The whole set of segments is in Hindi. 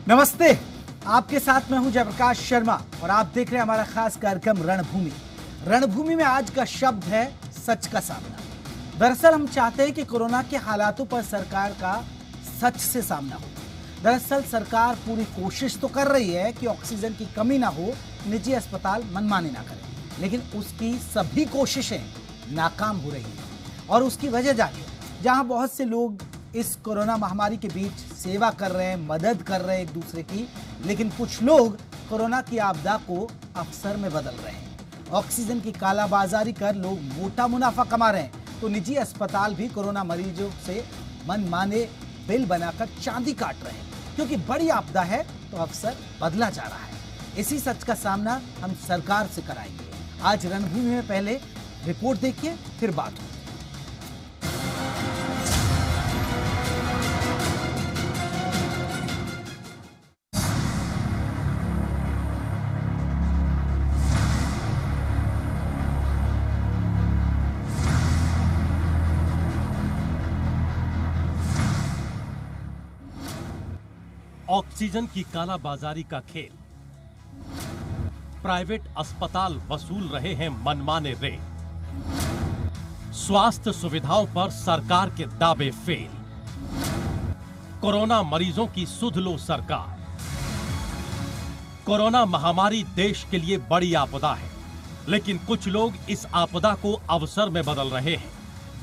नमस्ते, आपके साथ मैं हूं जयप्रकाश शर्मा और आप देख रहे हैं हमारा खास कार्यक्रम रणभूमि। रणभूमि में आज का शब्द है सच का सामना। दरअसल हम चाहते हैं कि कोरोना के हालातों पर सरकार का सच से सामना हो। दरअसल सरकार पूरी कोशिश तो कर रही है कि ऑक्सीजन की कमी ना हो, निजी अस्पताल मनमानी ना करें, लेकिन उसकी सभी कोशिशें नाकाम हो रही हैं और उसकी वजह जानिए। जहां बहुत से लोग इस कोरोना महामारी के बीच सेवा कर रहे हैं, मदद कर रहे हैं एक दूसरे की, लेकिन कुछ लोग कोरोना की आपदा को अवसर में बदल रहे हैं। ऑक्सीजन की कालाबाजारी कर लोग मोटा मुनाफा कमा रहे हैं, तो निजी अस्पताल भी कोरोना मरीजों से मनमाने बिल बनाकर चांदी काट रहे हैं। क्योंकि बड़ी आपदा है तो अवसर बदला जा रहा है। इसी सच का सामना हम सरकार से कराएंगे। आज रणभूमि में पहले रिपोर्ट देखिए, फिर बात हो। ऑक्सीजन की कालाबाजारी का खेल। प्राइवेट अस्पताल वसूल रहे हैं मनमाने रेट। स्वास्थ्य सुविधाओं पर सरकार के दावे फेल। कोरोना मरीजों की सुध लो सरकार। कोरोना महामारी देश के लिए बड़ी आपदा है, लेकिन कुछ लोग इस आपदा को अवसर में बदल रहे हैं।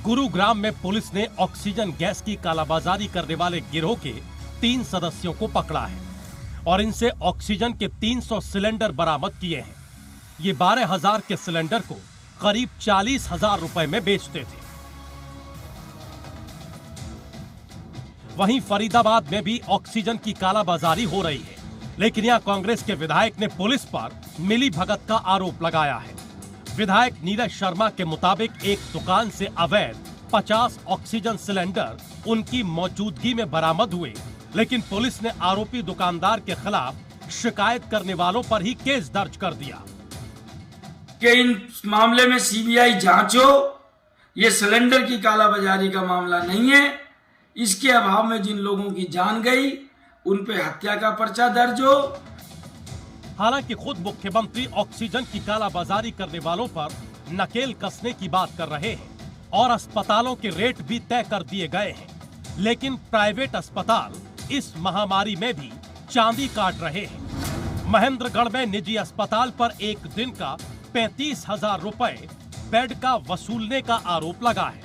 गुरुग्राम में पुलिस ने ऑक्सीजन गैस की कालाबाजारी करने वाले गिरोह के 3 सदस्यों को पकड़ा है और इनसे ऑक्सीजन के 300 सिलेंडर बरामद किए हैं। ये 12,000 के सिलेंडर को करीब 40,000 रुपए में बेचते थे। वहीं फरीदाबाद में भी ऑक्सीजन की कालाबाजारी हो रही है, लेकिन यहां कांग्रेस के विधायक ने पुलिस पर मिली भगत का आरोप लगाया है। विधायक नीरज शर्मा के मुताबिक एक दुकान से अवैध 50 ऑक्सीजन सिलेंडर उनकी मौजूदगी में बरामद हुए, लेकिन पुलिस ने आरोपी दुकानदार के खिलाफ शिकायत करने वालों पर ही केस दर्ज कर दिया कि इन मामले में सीबीआई जांच हो। ये सिलेंडर की कालाबाजारी का मामला नहीं है। इसके अभाव में जिन लोगों की जान गई उन पे हत्या का पर्चा दर्ज हो। हालांकि खुद मुख्यमंत्री ऑक्सीजन की कालाबाजारी करने वालों पर नकेल कसने की बात कर रहे हैं और अस्पतालों के रेट भी तय कर दिए गए हैं, लेकिन प्राइवेट अस्पताल इस महामारी में भी चांदी काट रहे हैं। महेंद्रगढ़ में निजी अस्पताल पर एक दिन का 35,000 रुपए बेड का वसूलने का आरोप लगा है।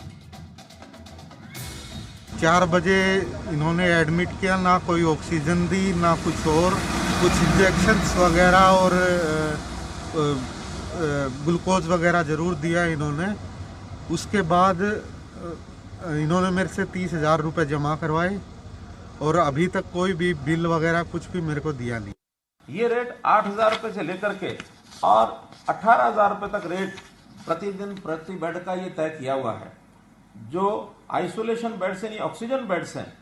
4 बजे इन्होंने एडमिट किया, ना कोई ऑक्सीजन दी ना कुछ और, कुछ इंजेक्शंस वगैरह और ग्लूकोज वगैरह जरूर दिया इन्होंने। उसके बाद इन्होंने मेरे से 30,000 रुपये जमा करवाए और अभी तक कोई भी बिल वगैरह कुछ भी मेरे को दिया नहीं। ये रेट 8,000 रुपये से लेकर के और 18,000 रुपये तक रेट प्रतिदिन प्रति बेड का ये तय किया हुआ है। जो आइसोलेशन बेड्स यानी ऑक्सीजन बेड्स हैं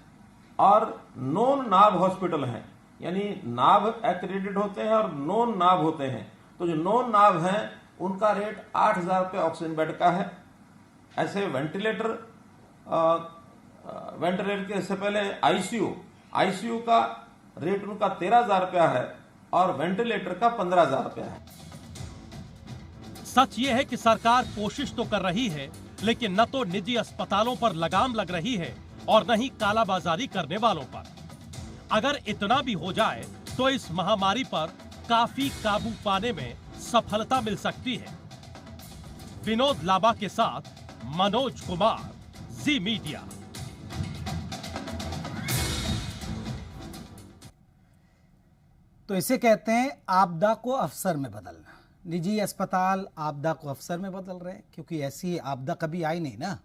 और नॉन नाभ हॉस्पिटल हैं, यानी नाभ एक्रेडिटेड होते हैं और नॉन नाभ होते हैं, तो जो नॉन नाभ हैं उनका रेट 8,000 रुपये ऑक्सीजन बेड का है। ऐसे वेंटिलेटर के से पहले आईसीयू का रेट उनका 13,000 रुपया है और वेंटिलेटर का 15,000 रुपया है। सच ये है कि सरकार कोशिश तो कर रही है, लेकिन न तो निजी अस्पतालों पर लगाम लग रही है और न ही कालाबाजारी करने वालों पर। अगर इतना भी हो जाए तो इस महामारी पर काफी काबू पाने में सफलता मिल सकती है। विनोद लाबा के साथ मनोज कुमार, जी मीडिया। तो इसे कहते हैं आपदा को अवसर में बदलना। निजी अस्पताल आपदा को अवसर में बदल रहे हैं, क्योंकि ऐसी आपदा कभी आई नहीं ना,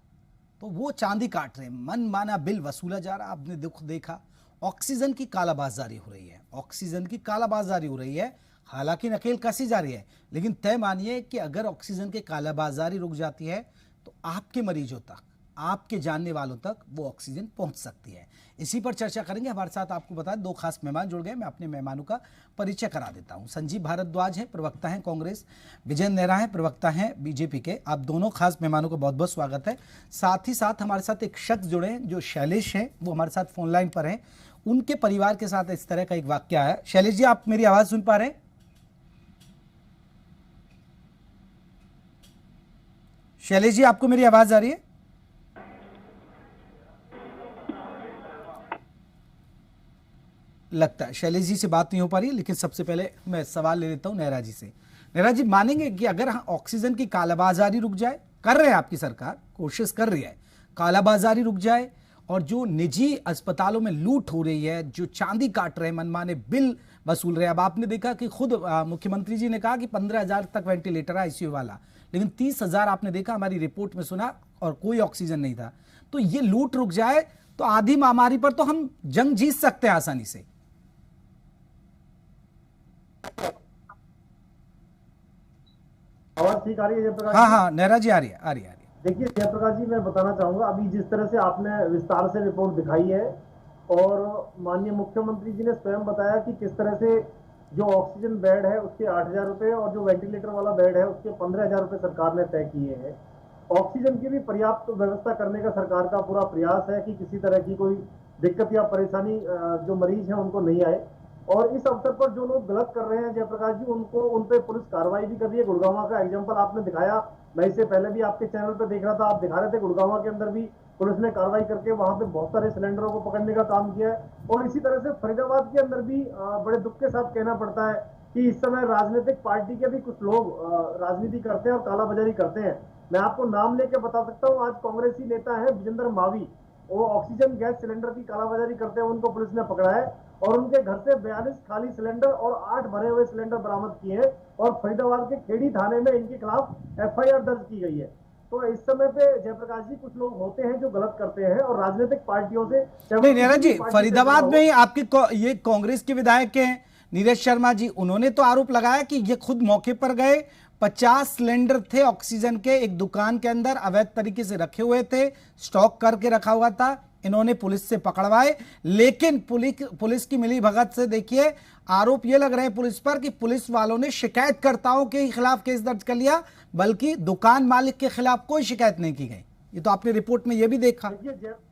तो वो चांदी काट रहे हैं, मनमाना बिल वसूला जा रहा। आपने दुख देखा, ऑक्सीजन की कालाबाजारी हो रही है, ऑक्सीजन की कालाबाजारी हो रही है। हालांकि नकेल कसी जा रही है, लेकिन तय मानिए कि अगर ऑक्सीजन की कालाबाजारी रुक जाती है तो आपके मरीजों तक, आपके जानने वालों तक वो ऑक्सीजन पहुंच सकती है। इसी पर चर्चा करेंगे। हमारे साथ आपको बता दें 2 खास मेहमान जुड़ गए। मैं अपने मेहमानों का परिचय करा देता हूं। संजीव भारद्वाज हैं, प्रवक्ता हैं कांग्रेस। विजय नेहरा हैं, प्रवक्ता हैं बीजेपी के। आप दोनों खास मेहमानों का बहुत बहुत स्वागत है। साथ ही साथ हमारे साथ एक शख्स जुड़े हैं जो शैलेश हैं, वो हमारे साथ फोन लाइन पर हैं। उनके परिवार के साथ इस तरह का एक वाकया है। शैलेश जी, आप मेरी आवाज सुन पा रहे हैं? शैलेश जी, आपको मेरी आवाज आ रही है? लगता है शैलेश जी से बात नहीं हो पा रही, लेकिन सबसे पहले मैं सवाल ले लेता हूं नेहरा जी से। नेहरा जी, मानेंगे कि अगर ऑक्सीजन की कालाबाजारी रुक जाए, कर रहे हैं आपकी सरकार, कोशिश कर रही है, कालाबाजारी रुक जाए और जो निजी अस्पतालों में लूट हो रही है, जो चांदी काट रहे हैं, मनमाने बिल वसूल रहे हैं। अब आपने देखा कि खुद मुख्यमंत्री जी ने कहा कि 15,000 तक वेंटिलेटर है आईसीयू वाला, लेकिन 30,000 आपने देखा हमारी रिपोर्ट में सुना और कोई ऑक्सीजन नहीं था। तो ये लूट रुक जाए तो आधी महामारी पर तो हम जंग जीत सकते हैं आसानी से। आवाज ठीक आ रही है जयप्रकाश? हाँ, नेहरा जी आ रही है। देखिए जयप्रकाश जी, मैं बताना चाहूंगा, अभी जिस तरह से आपने विस्तार से रिपोर्ट दिखाई है और माननीय मुख्यमंत्री जी ने स्वयं बताया कि किस तरह से जो ऑक्सीजन बेड है उसके 8,000 रुपए और जो वेंटिलेटर वाला बेड है उसके 15,000 रुपए सरकार ने तय किए हैं। ऑक्सीजन की भी पर्याप्त व्यवस्था करने का सरकार का पूरा प्रयास है कि किसी तरह की कोई दिक्कत या परेशानी जो मरीज है उनको नहीं आए। और इस अवसर पर जो लोग गलत कर रहे हैं जयप्रकाश जी, उन पे पुलिस कार्रवाई भी कर रही है। गुड़गांव का एग्जांपल आपने दिखाया, मैं इससे पहले भी आपके चैनल पे देख रहा था, आप दिखा रहे थे गुड़गांव के अंदर भी पुलिस ने कार्रवाई करके वहां पे बहुत सारे सिलेंडरों को पकड़ने का काम किया है। और इसी तरह से फरीदाबाद के अंदर भी बड़े दुख के साथ कहना पड़ता है कि इस समय राजनीतिक पार्टी के भी कुछ लोग राजनीति करते हैं और कालाबाजारी करते हैं। मैं आपको नाम लेके बता सकता हूँ, आज कांग्रेसी नेता है विजेंद्र मावी, वो ऑक्सीजन गैस सिलेंडर की कालाबाजारी करते हैं, उनको पुलिस ने पकड़ा है और उनके घर से 42 खाली सिलेंडर और 8 भरे हुए सिलेंडर बरामद किए हैं और फरीदाबाद के खेड़ी थाने में इनके खिलाफ एफआईआर दर्ज की गई है। तो इस समय पे जयप्रकाश जी कुछ लोग होते हैं जो गलत करते हैं और राजनीतिक पार्टियों से नहीं। नेहरा जी, फरीदाबाद में ही आपके ये कांग्रेस के विधायक हैं नीरज शर्मा जी, उन्होंने तो आरोप लगाया कि ये खुद मौके पर गए, 50 सिलेंडर थे ऑक्सीजन के एक दुकान के अंदर अवैध तरीके से रखे हुए थे, स्टॉक करके रखा हुआ था, इन्होंने पुलिस से पकड़वाए। लेकिन पुलिस की मिली भगत से देखिए आरोप ये लग रहे हैं पुलिस पर कि पुलिस वालों ने शिकायतकर्ताओं के खिलाफ केस दर्ज कर लिया, बल्कि दुकान मालिक के खिलाफ कोई शिकायत नहीं की गई। ये तो आपने रिपोर्ट में ये भी देखा।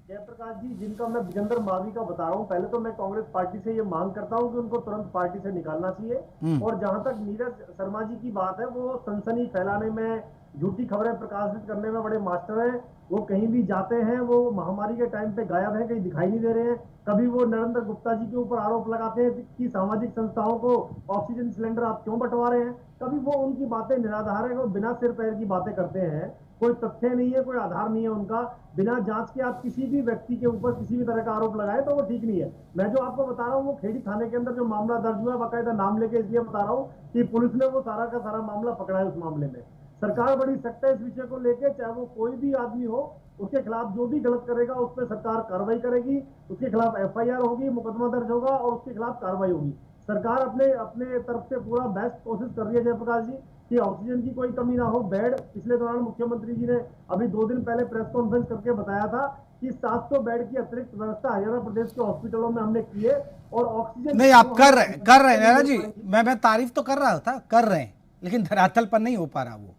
जयप्रकाश जी, जिनका मैं विजेंद्र मावी का बता रहा हूँ, पहले तो मैं कांग्रेस पार्टी से ये मांग करता हूँ कि उनको तुरंत पार्टी से निकालना चाहिए। और जहां तक नीरज शर्मा जी की बात है, वो सनसनी फैलाने में, झूठी खबरें प्रकाशित करने में बड़े मास्टर हैं। वो कहीं भी जाते हैं, वो महामारी के टाइम पे गायब है, कहीं दिखाई नहीं दे रहे हैं। कभी वो नरेंद्र गुप्ता जी के ऊपर आरोप लगाते हैं कि सामाजिक संस्थाओं को ऑक्सीजन सिलेंडर आप क्यों बंटवा रहे हैं। कभी वो उनकी बातें निराधार है, वो बिना सिर पैर की बातें करते हैं, कोई तथ्य नहीं है, कोई आधार नहीं है उनका। बिना जांच के आप किसी भी व्यक्ति के ऊपर किसी भी तरह का आरोप लगाए तो वो ठीक नहीं है। मैं जो आपको बता रहा हूँ, वो खेड़ी थाने के अंदर जो मामला दर्ज हुआ, बाकायदा नाम लेके इसलिए बता रहा हूँ कि पुलिस ने वो सारा का सारा मामला पकड़ा है। उस मामले में सरकार बड़ी सख्त है इस विषय को लेकर, चाहे वो कोई भी आदमी हो, उसके खिलाफ जो भी गलत करेगा उस पर सरकार कार्रवाई करेगी, उसके खिलाफ एफआईआर होगी, मुकदमा दर्ज होगा और उसके खिलाफ कार्रवाई होगी। सरकार अपने तरफ से पूरा बेस्ट कोशिश कर रही है जयप्रकाश जी कि ऑक्सीजन की कोई कमी ना हो। बेड पिछले दौरान मुख्यमंत्री जी ने अभी 2 दिन पहले प्रेस कॉन्फ्रेंस करके बताया था कि 700 बेड की अतिरिक्त व्यवस्था हरियाणा प्रदेश के हॉस्पिटलों में हमने की है। और ऑक्सीजन नहीं, आप कर रहे हैं नेहरा जी, मैं तारीफ तो कर रहा था, कर रहे हैं, लेकिन धरातल पर नहीं हो पा रहा। वो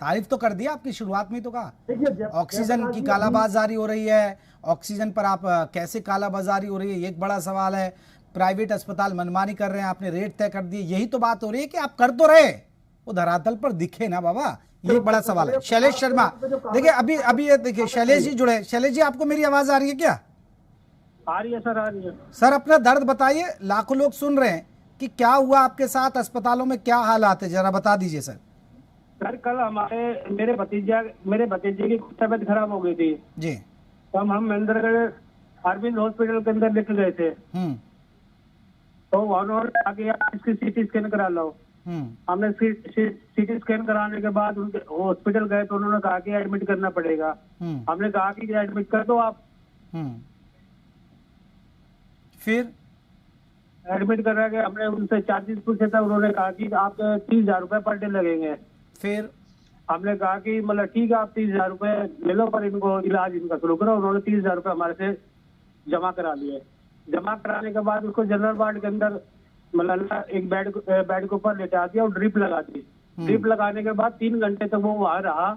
तारीफ तो कर दिया आपकी शुरुआत में, तो कहा ऑक्सीजन की कालाबाजारी हो रही है, ऑक्सीजन पर आप कैसे कालाबाजारी हो रही है, एक बड़ा सवाल है। प्राइवेट अस्पताल मनमानी कर रहे हैं, आपने रेट तय कर दिए, यही तो बात हो रही है कि आप कर तो रहे, वो धरातल पर दिखे ना बाबा, ये एक बड़ा सवाल है। शैलेश शर्मा, देखिए अभी ये देखिए शैलेश जी जुड़े। शैलेश जी, आपको मेरी आवाज आ रही है क्या? आ रही है सर, आ रही है सर। अपना दर्द बताइए, लाखों लोग सुन रहे हैं कि क्या हुआ आपके साथ, अस्पतालों में क्या हालात है, जरा बता दीजिए सर। सर, कल मेरे भतीजे की तबीयत खराब हो गई थी जी, तो हम महेंद्रगढ़ अरविंद हॉस्पिटल के अंदर लेके गए थे। तो उन्होंने आगे इसकी सीटी स्कैन करा लो। हमने सीटी स्कैन कराने के बाद उनके हॉस्पिटल गए तो उन्होंने कहा कि एडमिट करना पड़ेगा। हमने कहा कि एडमिट कर दो आप। फिर एडमिट करा के हमने उनसे चार्जेस पूछे था, उन्होंने कहा कि आपके 30,000 रुपए पर डे लगेंगे। फिर हमने कहा कि मतलब ठीक है, आप 30,000 रुपए ले लो, पर इनको इलाज इनका शुरू करो। उन्होंने 30,000 रुपए हमारे से जमा करा लिए। जमा कराने के बाद उसको जनरल वार्ड के अंदर मतलब एक बेड के ऊपर लेटा दिया और ड्रिप लगा दी। ड्रिप लगाने के बाद 3 घंटे तक वो वहां रहा।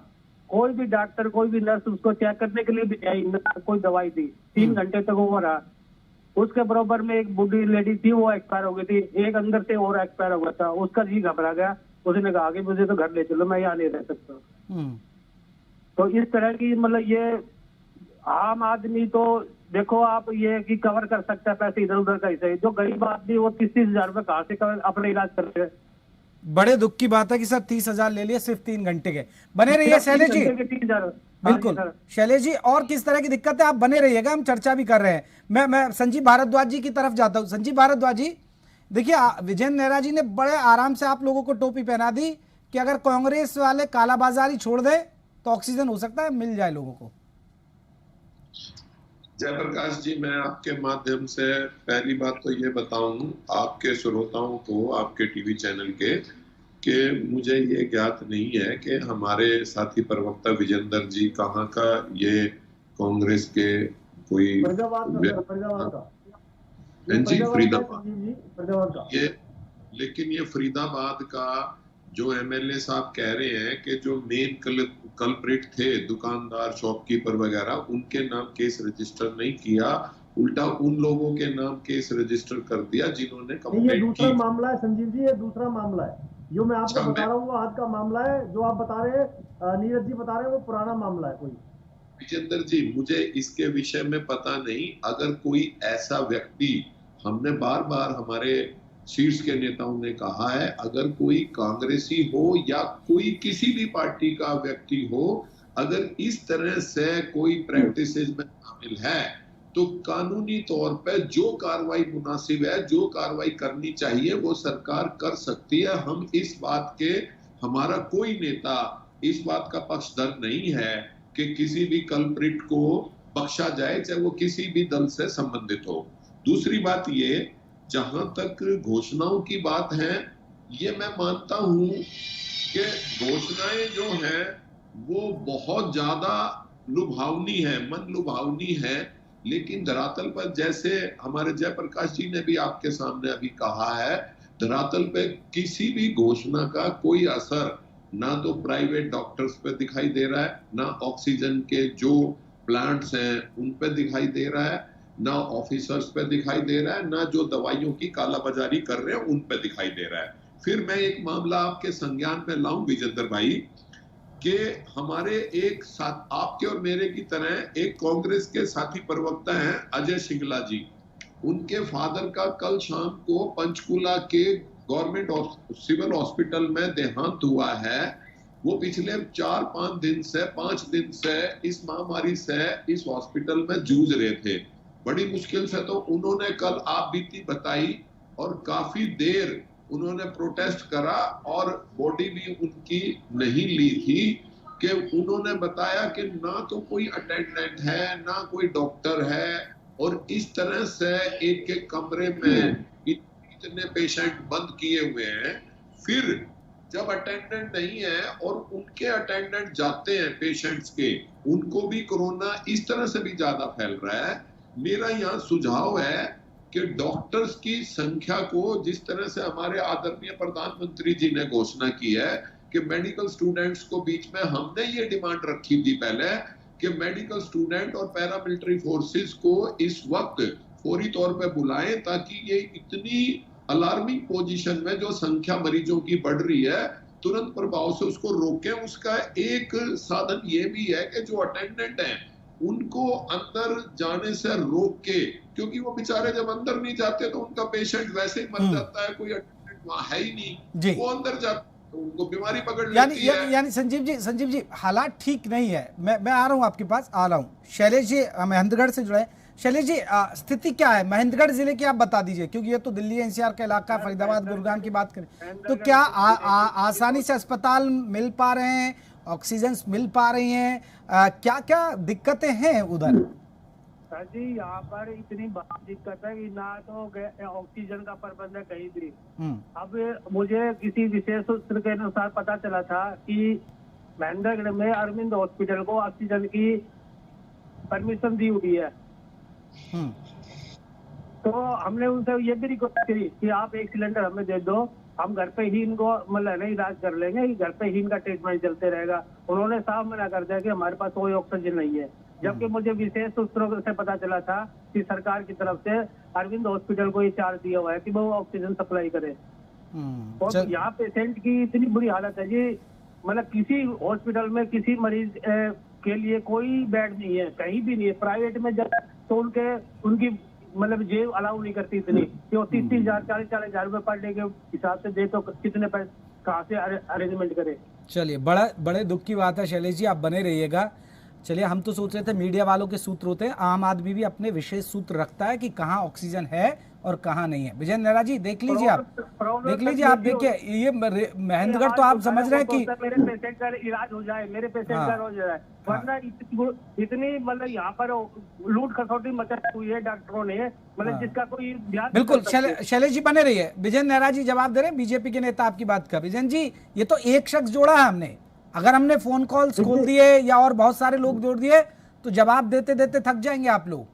कोई भी डॉक्टर, कोई भी नर्स उसको चेक करने के लिए भी आई, कोई दवाई दी। 3 घंटे तक वो रहा। उसके बराबर में एक बूढ़ी लेडी थी, वो एक्सपायर हो गई थी, एक अंदर से और एक्सपायर हो गया था, उसका जी घबरा गया, उसने कहा कि मुझे तो घर ले चलो, मैं यहाँ नहीं रह सकता। तो इस तरह की मतलब ये आम आदमी तो देखो आप ये कि कवर कर सकता है पैसे इधर उधर कैसे, जो गरीब आदमी वो 30-30 हजार रुपए कहाँ से अपना इलाज करते हैं। बड़े दुख की बात है कि सर 30,000 ले लिए सिर्फ 3 घंटे के। बने रहिए शैलेश जी, 30,000 बिल्कुल शैलेश जी, और किस तरह की दिक्कत है आप बने रहिएगा, हम चर्चा भी कर रहे हैं। मैं संजीव भारद्वाज जी की तरफ जाता हूँ। संजीव भारद्वाज जी, देखिए विजेंद्र नेहरा जी ने बड़े आराम से आप लोगों को टोपी पहना दी कि अगर कांग्रेस वाले कालाबाजारी छोड़ दे तो ऑक्सीजन हो सकता है मिल जाए लोगों को। जयप्रकाश जी, मैं आपके माध्यम से पहली बात तो ये बताऊं आपके श्रोताओं को, आपके टीवी चैनल के, कि मुझे ये ज्ञात नहीं है कि हमारे साथी प्रवक्ता विजेंद्र जी कहाँ का ये कांग्रेस के कोई जी फरीदाबाद ये, लेकिन ये फरीदाबाद का जो एमएलए साहब कह रहे हैं कि जो मेन कल्प्रिट थे दुकानदार, शॉपकीपर वगैरह, उनके नाम केस रजिस्टर नहीं किया, उल्टा उन लोगों के नाम केस रजिस्टर कर दिया जिन्होंने कंप्लेंट की। ये दूसरा मामला है संजीव जी, ये दूसरा मामला है जो मैं आपको बता रहा हूँ, आज का मामला है। जो आप बता रहे हैं, नीरज जी बता रहे हैं, वो पुराना मामला है कोई। विजेंद्र जी, मुझे इसके विषय में पता नहीं। अगर कोई ऐसा व्यक्ति, हमने बार बार हमारे शीर्ष के नेताओं ने कहा है, अगर कोई कांग्रेसी हो या कोई किसी भी पार्टी का व्यक्ति हो, अगर इस तरह से कोई प्रैक्टिसेस में शामिल है तो कानूनी तौर पे जो कार्रवाई मुनासिब है, जो कार्रवाई करनी चाहिए वो सरकार कर सकती है। हम इस बात के, हमारा कोई नेता इस बात का पक्षधर नहीं है कि किसी भी कल्प्रिट को बख्शा जाए, चाहे वो किसी भी दल से संबंधित हो। दूसरी बात ये, जहां तक घोषणाओं की बात है, ये मैं मानता हूं कि घोषणाएं जो हैं वो बहुत ज्यादा लुभावनी है, मन लुभावनी है, लेकिन धरातल पर, जैसे हमारे जयप्रकाश जी ने भी आपके सामने अभी कहा है, धरातल पे किसी भी घोषणा का कोई असर ना तो प्राइवेट डॉक्टर्स पे दिखाई दे रहा है, ना ऑक्सीजन के जो प्लांट्स हैं उन पे दिखाई दे रहा है, ना ऑफिसर्स पे दिखाई दे रहा है, ना जो दवाइयों की कालाबाजारी कर रहे हैं उन पे दिखाई दे रहा है। फिर मैं एक मामला आपके संज्ञान में लाऊं विजेंद्र भाई, कि हमारे एक साथ, आपके और मेरे की तरह एक कांग्रेस के साथी प्रवक्ता हैं अजय सिंगला जी, उनके फादर का कल शाम को पंचकुला के गवर्नमेंट सिविल हॉस्पिटल में देहांत हुआ है। वो पिछले 4-5 दिन से 5 दिन से इस महामारी से इस हॉस्पिटल में जूझ रहे थे, बड़ी मुश्किल से। तो उन्होंने कल आप बीती बताई और काफी देर उन्होंने प्रोटेस्ट करा और बॉडी भी उनकी नहीं ली थी, कि उन्होंने बताया कि ना तो कोई अटेंडेंट है, ना कोई डॉक्टर है, और इस तरह से एक एक कमरे में इतने पेशेंट बंद किए हुए हैं। फिर जब अटेंडेंट नहीं है और उनके अटेंडेंट जाते हैं पेशेंट्स के, उनको भी कोरोना इस तरह से भी ज्यादा फैल रहा है। मेरा यहाँ सुझाव है कि डॉक्टर्स की संख्या को, जिस तरह से हमारे आदरणीय प्रधानमंत्री जी ने घोषणा की है कि मेडिकल स्टूडेंट्स को, बीच में हमने ये डिमांड रखी थी पहले कि मेडिकल स्टूडेंट और पैरामिलिट्री फोर्सेस को इस वक्त फौरी तौर पे बुलाएं, ताकि ये इतनी अलार्मिंग पोजीशन में जो संख्या मरीजों की बढ़ रही है, तुरंत प्रभाव से उसको रोकें। उसका एक साधन ये भी है कि जो अटेंडेंट हैं उनको अंदर जाने से रोक के, क्योंकि वो बेचारे जब अंदर नहीं जाते तो उनका पेशेंट वैसे ही मर जाता है, कोई अटेंडेंट वहां है ही नहीं, वो अंदर जाते तो उनको बीमारी पकड़ लेती है। यानी संजीव जी हालात ठीक नहीं है। मैं आ रहा हूँ आपके पास, आ रहा हूँ। शैलेश जी महेंद्रगढ़ से जुड़े। शैलेश जी, स्थिति क्या है महेंद्रगढ़ जिले की, आप बता दीजिए, क्योंकि ये तो दिल्ली एनसीआर का इलाका, फरीदाबाद गुरुग्राम की बात करें तो क्या आसानी से अस्पताल मिल पा रहे हैं, ऑक्सीजन मिल पा रही हैं, क्या क्या दिक्कतें हैं उधर? सर जी, यहाँ पर इतनी बड़ी दिक्कत है कि ना तो ऑक्सीजन का प्रबंध है कहीं भी। अब मुझे किसी विशेष सूत्र के अनुसार पता चला था कि महेंद्रगढ़ में अरविंद हॉस्पिटल को ऑक्सीजन की परमिशन दी हुई है। तो हमने उनसे ये भी रिक्वेस्ट करी कि आप एक सिलेंडर हमें दे दो, हम घर पे ही इनको मतलब इलाज कर लेंगे, घर पे ही इनका ट्रीटमेंट चलते रहेगा। उन्होंने साफ मना कर दिया कि हमारे पास कोई ऑक्सीजन नहीं है। जबकि मुझे विशेष सूत्रों से पता चला था कि सरकार की तरफ से अरविंद हॉस्पिटल को ये चार्ज दिया हुआ है कि वो ऑक्सीजन सप्लाई करे। और यहाँ पेशेंट की इतनी बुरी हालत है जी, मतलब किसी हॉस्पिटल में किसी मरीज के लिए कोई बेड नहीं है, कहीं भी नहीं है। प्राइवेट में जब तो उनकी मतलब जेब अलाउ नहीं करती इतनी कि वो 30,000 40,000 रुपए पर डे के हिसाब से दे, तो कितने पैसे कहाँ से अरेंजमेंट करे। चलिए, बड़े दुख की बात है शैलेश जी, आप बने रहिएगा। चलिए, हम तो सोच रहे थे मीडिया वालों के सूत्र होते हैं, आम आदमी भी अपने विशेष सूत्र रखता है कि कहाँ ऑक्सीजन है और कहाँ नहीं है। विजय नेहरा जी देख लीजिए, आप देखिए, ये महेंद्रगढ़ तो आप समझ रहे हैं कि मेरे पेशेंट का इलाज हो जाए, मेरे पेशेंट का हो जाए, वरना इतनी मतलब यहाँ पर लूट खसौटी मचाई हुई है डॉक्टरों ने, मतलब जिसका कोई ध्यान। बिल्कुल, शैलेश जी बने रहिए। विजय नेहरा जी जवाब दे रहे हैं, बीजेपी के नेता आपकी बात कर। विजय जी, ये तो एक शख्स जोड़ा है हमने, अगर हमने फोन कॉल्स खोल दिए या और बहुत सारे लोग जोड़ दिए तो जवाब देते देते थक जाएंगे आप लोग।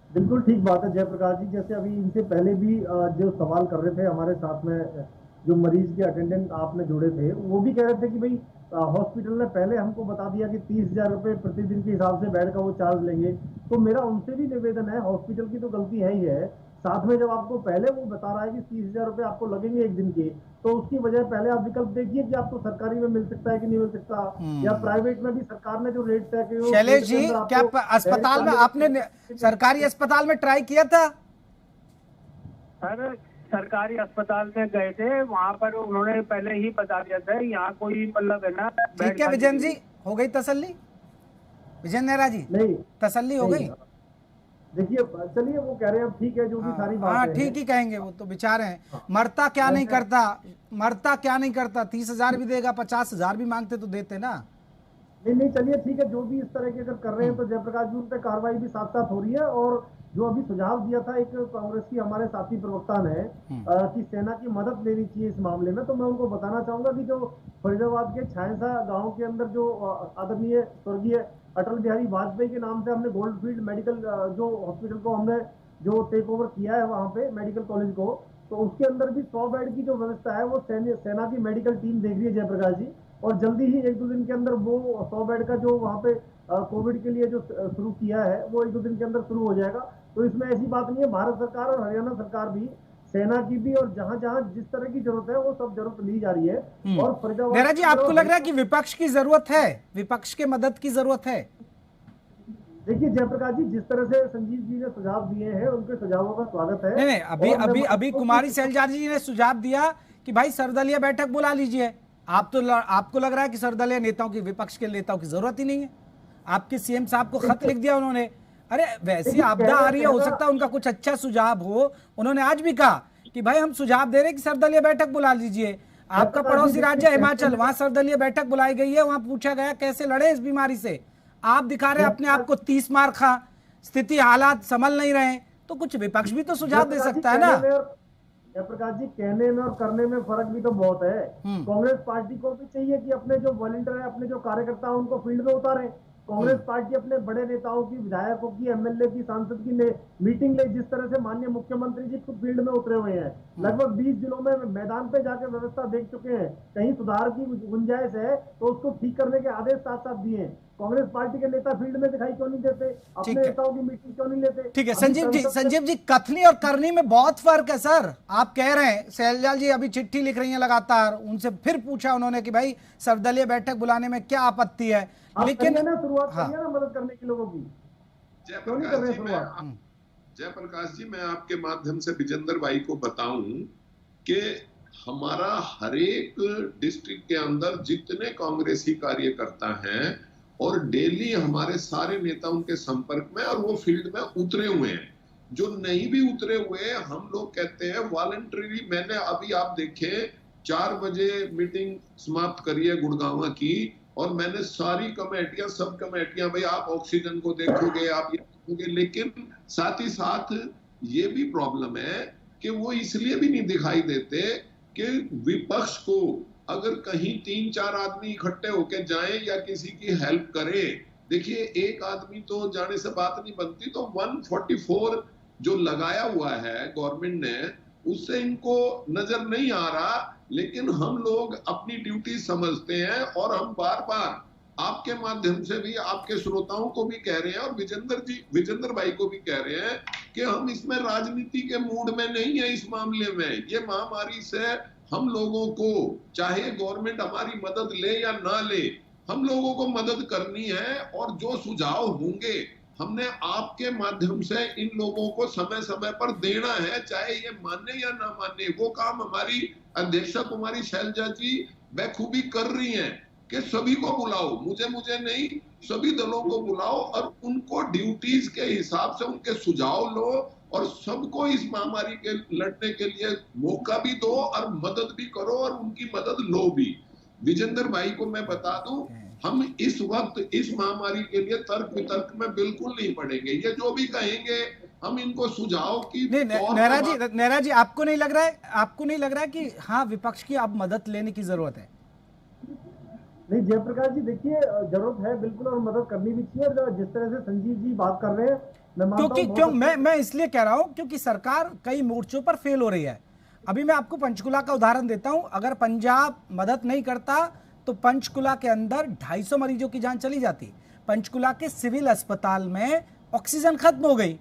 बिल्कुल ठीक बात है जयप्रकाश जी, जैसे अभी इनसे पहले भी जो सवाल कर रहे थे हमारे साथ में जो मरीज के अटेंडेंट आपने जोड़े थे, वो भी कह रहे थे कि भाई हॉस्पिटल ने पहले हमको बता दिया कि 30,000 रुपए प्रतिदिन के हिसाब से बेड का वो चार्ज लेंगे। तो मेरा उनसे भी निवेदन है, हॉस्पिटल की तो गलती है ही है, साथ में जब आपको पहले वो बता रहा है कि 30,000 रुपए आपको लगेंगे एक दिन के, तो उसकी वजह पहले आप विकल्प देखिए कि आपको सरकारी में मिल सकता है कि नहीं मिल सकता, या प्राइवेट में भी सरकार ने जो रेट तय किए। शैलेश जी, क्या अस्पताल में आपने सरकारी अस्पताल में ट्राई किया था? सर, सरकारी अस्पताल में गए थे, वहाँ पर उन्होंने पहले ही बता दिया था यहाँ कोई मतलब है ना। ठीक है विजय जी, हो गई तसल्ली? विजय नेहरा जी, नहीं तसल्ली हो गई? देखिए, चलिए, वो कह रहे हैं ठीक है, जो भी सारी बात हाँ ठीक ही कहेंगे, वो तो बेचारे हैं। मरता क्या नहीं करता, 30,000 भी देगा, 50,000 भी मांगते तो देते ना। नहीं, चलिए ठीक है, जो भी इस तरह के अगर कर रहे हैं तो जयप्रकाश जी उन पे कार्रवाई भी साथ साथ हो रही है। और जो अभी सुझाव दिया था एक कांग्रेस की हमारे साथी प्रवक्ता ने कि सेना की मदद लेनी चाहिए इस मामले में, तो मैं उनको बताना चाहूंगा कि जो फरीदाबाद के छायसा गाँव के अंदर जो आदरणीय स्वर्गीय अटल बिहारी वाजपेयी के नाम से हमने गोल्डफील्ड मेडिकल जो हॉस्पिटल को हमने जो टेक ओवर किया है वहाँ पे मेडिकल कॉलेज को, तो उसके अंदर भी 100 बेड की जो व्यवस्था है वो सेना की मेडिकल टीम देख रही है जयप्रकाश जी। और जल्दी ही 1-2 दिन के अंदर वो 100 बेड का जो वहाँ पे कोविड के लिए जो शुरू किया है वो 1-2 दिन के अंदर शुरू हो जाएगा। तो इसमें ऐसी बात नहीं है, भारत सरकार और हरियाणा सरकार भी, सेना की भी, और जहां जहां जिस तरह की जरूरत है वो सब जरूरत ली जा रही है। और फरीदाबाद, नेहरा जी, आपको लग रहा है कि विपक्ष की जरूरत है, विपक्ष के मदद की जरूरत है? देखिए जयप्रकाश जी, जिस तरह से संजीव जी ने सुझाव दिए हैं उनके सुझावों का स्वागत है। नहीं, अभी कुमारी सैलजा जी ने सुझाव दिया कि भाई सर्वदलीय बैठक बुला लीजिए। आपको लग रहा है कि सर्वदलीय नेताओं की, विपक्ष के नेताओं की जरूरत ही नहीं है? आपके सीएम साहब को खत लिख दिया उन्होंने। अरे वैसी आपदा आ रही है, हो सकता है उनका कुछ अच्छा सुझाव हो। उन्होंने आज भी कहा कि भाई हम सुझाव दे रहे हैं कि सर्वदलीय बैठक बुला लीजिए। आपका पड़ोसी राज्य हिमाचल, वहां सर्वदलीय बैठक बुलाई गई है, वहां पूछा गया कैसे लड़े इस बीमारी से। आप दिखा रहे अपने आप को 30 मार खा, स्थिति हालात संभल नहीं रहे, तो कुछ विपक्ष भी तो सुझाव दे सकता है ना। जयप्रकाश जी, कहने में और करने में फर्क भी तो बहुत है। कांग्रेस पार्टी को भी चाहिए कि अपने जो वॉलंटियर है, अपने जो कार्यकर्ता है, उनको फील्ड में उतारे। कांग्रेस पार्टी अपने बड़े नेताओं की, विधायकों की, एमएलए की, सांसद की मीटिंग ले, जिस तरह से माननीय मुख्यमंत्री जी खुद फील्ड में उतरे हुए हैं, लगभग 20 जिलों में मैदान पे जाकर व्यवस्था देख चुके हैं, कहीं सुधार की गुंजाइश है तो उसको ठीक करने के आदेश साथ साथ दिए। कांग्रेस पार्टी के नेता फील्ड में दिखाई क्यों नहीं देते, अपने नेताओं की मीटिंग क्यों नहीं लेते? ठीक है संजीव जी, कथनी और करनी में बहुत फर्क है सर। आप कह रहे हैं, सैलजा जी अभी चिट्ठी लिख रही हैं लगातार, उनसे फिर पूछा उन्होंने कि भाई सर्वदलीय बैठक बुलाने में क्या आपत्ति है, लेकिन शुरुआत करिए ना मदद करने की लोगों की। जयप्रकाश जी, मैं आपके माध्यम से विजेंद्र भाई को बताऊं कि हमारा हरेक डिस्ट्रिक्ट के अंदर जितने कांग्रेसी कार्यकर्ता हैं और डेली हमारे सारे नेता उनके संपर्क में, और वो फील्ड में उतरे हुए हैं। जो नहीं भी उतरे हुए, हम लोग कहते हैं वॉलंटरी। मैंने अभी आप देखें 4 बजे मीटिंग समाप्त करी है गुड़गांव की, और मैंने सारी कमेटियां, सब कमेटियां, भाई आप ऑक्सीजन को देखोगे, आप ये देखोगे, लेकिन साथ ही साथ ये भी प्रॉब्लम है कि वो इसलिए भी नहीं दिखाई देते कि विपक्ष को अगर कहीं 3-4 आदमी इकट्ठे होके जाएं या किसी की हेल्प करें। देखिए, एक आदमी तो जाने से बात नहीं बनती, तो 144 जो लगाया हुआ है गवर्नमेंट ने, उससे इनको नजर नहीं आ रहा, लेकिन हम लोग अपनी ड्यूटी समझते हैं और हम बार बार आपके माध्यम से भी आपके श्रोताओं को भी कह रहे हैं और विजेंद्र भाई को भी कह रहे हैं कि हम इसमें राजनीति के मूड में नहीं है। इस मामले में ये महामारी से हम लोगों को, चाहे गवर्नमेंट हमारी मदद ले या ना ले, हम लोगों को मदद करनी है और जो सुझाव होंगे हमने आपके माध्यम से इन लोगों को समय समय पर देना है, चाहे ये माने या ना माने। वो काम हमारी अध्यक्षा कुमारी शैलजा जी बखूबी कर रही हैं कि सभी को बुलाओ, मुझे नहीं, सभी दलों को बुलाओ और उनको ड्यूटीज के हिसाब से उनके सुझाव लो और सबको इस महामारी के लड़ने के लिए मौका भी दो और मदद भी करो और उनकी मदद लो भी। विजेंद्र भाई को मैं बता दूं, हम इस वक्त इस महामारी के लिए तर्क वितर्क में बिल्कुल नहीं पड़ेंगे। ये जो भी कहेंगे हम इनको सुझाव की नेहरा जी आपको नहीं लग रहा है कि हाँ विपक्ष की अब मदद लेने की जरूरत है? नहीं जयप्रकाश जी, देखिए जरूरत है बिल्कुल और मदद करनी भी चाहिए। और जिस तरह से संजीव जी बात कर रहे हैं, मैं इसलिए कह रहा हूं क्योंकि सरकार कई मोर्चों पर फेल हो रही है। अभी मैं आपको पंचकुला का उदाहरण देता हूं। अगर पंजाब मदद नहीं करता तो पंचकुला के अंदर 250 मरीजों की जान चली जाती। पंचकुला के सिविल अस्पताल में ऑक्सीजन खत्म हो गई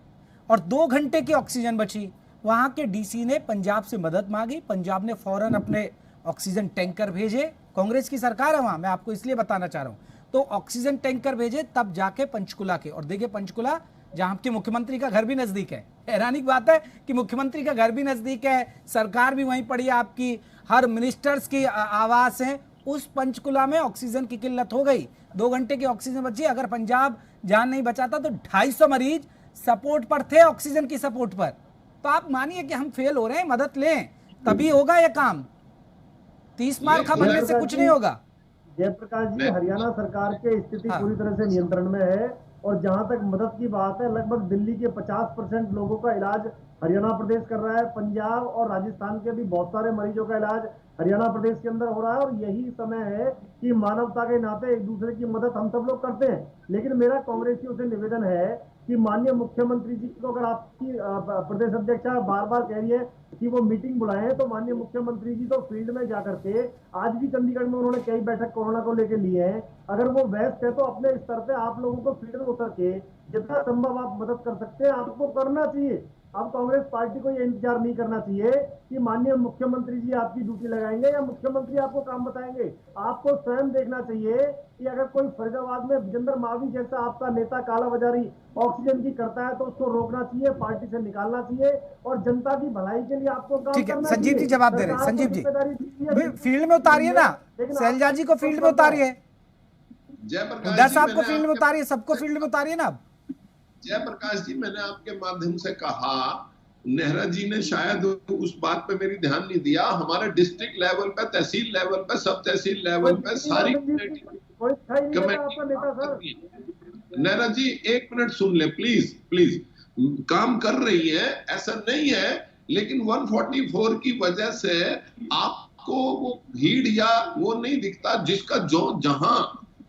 और 2 घंटे की ऑक्सीजन बची। वहां के डीसी ने पंजाब से मदद मांगी, पंजाब ने फौरन अपने ऑक्सीजन टैंकर भेजे। कांग्रेस की सरकार है वहां, मैं आपको इसलिए बताना चाह रहा हूं। तो ऑक्सीजन टैंकर भेजे, तब जाके पंचकुला के, और देखिए पंचकुला जहां आपके मुख्यमंत्री का घर भी नजदीक है। हैरानी की बात है कि मुख्यमंत्री का घर भी नजदीक है, सरकार भी वहीं पड़ी है आपकी, हर मिनिस्टर्स की आवास है। उस पंचकुला में ऑक्सीजन की किल्लत हो गई, 2 घंटे की ऑक्सीजन बची। अगर पंजाब जान नहीं बचाता तो 250 मरीज सपोर्ट पर थे, ऑक्सीजन की सपोर्ट पर। तो आप मानिए कि हम फेल हो रहे हैं, मदद लें तभी होगा यह काम। 30 मार खा बनने से कुछ नहीं होगा। जयप्रकाश जी, हरियाणा सरकार की स्थिति पूरी तरह से नियंत्रण में है और जहां तक मदद की बात है, लगभग दिल्ली के 50% लोगों का इलाज हरियाणा प्रदेश कर रहा है। पंजाब और राजस्थान के भी बहुत सारे मरीजों का इलाज हरियाणा प्रदेश के अंदर हो रहा है। और यही समय है कि मानवता के नाते एक दूसरे की मदद हम सब लोग करते हैं। लेकिन मेरा कांग्रेसियों से निवेदन है कि माननीय मुख्यमंत्री जी को, अगर आपकी प्रदेश अध्यक्षा बार बार कह रही है कि वो मीटिंग बुलाएं, तो माननीय मुख्यमंत्री जी तो फील्ड में जाकर के, आज भी चंडीगढ़ में उन्होंने कई बैठक कोरोना को लेकर लिए हैं। अगर वो व्यस्त है तो अपने स्तर पे आप लोगों को फील्ड में उतर के जितना संभव आप मदद कर सकते हैं आपको करना चाहिए। अब कांग्रेस पार्टी को ये इंतजार नहीं करना चाहिए कि माननीय मुख्यमंत्री जी आपकी ड्यूटी लगाएंगे या मुख्यमंत्री आपको काम बताएंगे। आपको स्वयं देखना चाहिए कि अगर कोई फरीदाबाद में विजेंद्र मावी जैसा आपका नेता कालाबाजारी ऑक्सीजन की करता है तो उसको रोकना चाहिए, पार्टी से निकालना चाहिए और जनता की भलाई के लिए आपको काम ठीक है। करना संजीव जी चाहिए। जवाब दे रहे हैं। संजीव जी फील्ड में उतारिए ना, शैलजा जी को फील्ड में उतारिए, हुड्डा साहब को फील्ड में उतारिए, सबको फील्ड में उतारिए ना। जयप्रकाश जी, मैंने आपके माध्यम से कहा, नेहरा जी ने शायद उस बात पे मेरी ध्यान नहीं दिया। हमारे डिस्ट्रिक्ट लेवल पे, तहसील लेवल पे, सब तहसील लेवल पे सारी नेहरा जी 1 मिनट सुन ले प्लीज। काम कर रही है, ऐसा नहीं है, लेकिन 144 की वजह से आपको वो भीड़ या वो नहीं दिखता। जिसका जो जहां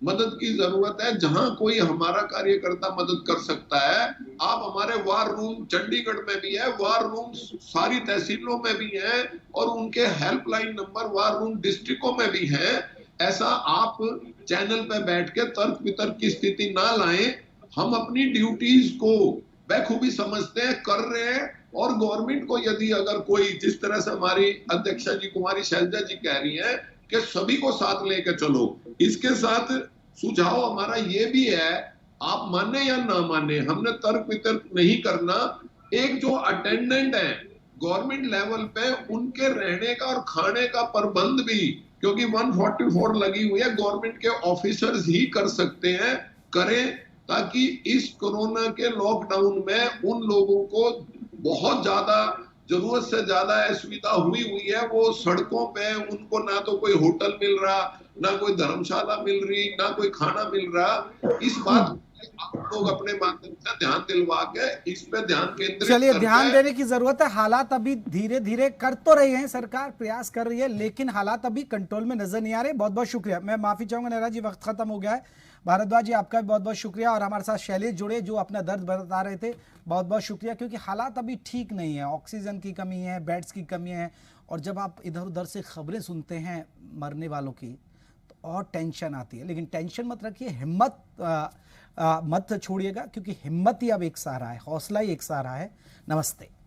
मदद की जरूरत है, जहां कोई हमारा कार्यकर्ता मदद कर सकता है, आप हमारे वार रूम चंडीगढ़ में भी है, वार रूम सारी तहसीलों में भी है और उनके हेल्पलाइन नंबर वार रूम डिस्ट्रिक्टों में भी है। ऐसा आप चैनल पे बैठ के तर्क वितर्क की स्थिति ना लाएं। हम अपनी ड्यूटीज को बखूबी समझते हैं, कर रहे हैं। और गवर्नमेंट को यदि अगर कोई, जिस तरह से हमारी अध्यक्षा जी कुमारी शैलजा जी कह रही है कि सभी को साथ लेकर चलो, इसके साथ सुझाव हमारा ये भी है, आप माने या ना माने, हमने तर्क वितर्क नहीं करना। एक जो अटेंडेंट है गवर्नमेंट लेवल पे, उनके रहने का और खाने का प्रबंध भी, क्योंकि 144 लगी हुई है, गवर्नमेंट के ऑफिसर्स ही कर सकते हैं, करें, ताकि इस कोरोना के लॉकडाउन में उन लोगों को बहुत ज्यादा जरूरत से ज्यादा असुविधा हुई है। वो सड़कों पे, उनको ना तो कोई होटल मिल रहा, ना कोई धर्मशाला मिल रही, ना कोई खाना मिल रहा। इस बात आप लोग अपने माध्यम से ध्यान दिलवा के इस पे ध्यान केंद्रित, चलिए ध्यान देने की जरूरत है। हालात अभी धीरे धीरे कर तो रही हैं, सरकार प्रयास कर रही है, लेकिन हालात अभी कंट्रोल में नजर नहीं आ रहे। बहुत बहुत शुक्रिया। मैं माफी चाहूंगा नेहरा जी, वक्त खत्म हो गया है। भारद्वाज जी आपका भी बहुत बहुत शुक्रिया, और हमारे साथ शैलेश जुड़े जो अपना दर्द बता रहे थे, बहुत बहुत शुक्रिया। क्योंकि हालात अभी ठीक नहीं है, ऑक्सीजन की कमी है, बेड्स की कमी है, और जब आप इधर उधर से खबरें सुनते हैं मरने वालों की, तो और टेंशन आती है। लेकिन टेंशन मत रखिए, हिम्मत मत छोड़िएगा, क्योंकि हिम्मत ही अब एक सहारा है, हौसला ही एक सहारा है। नमस्ते।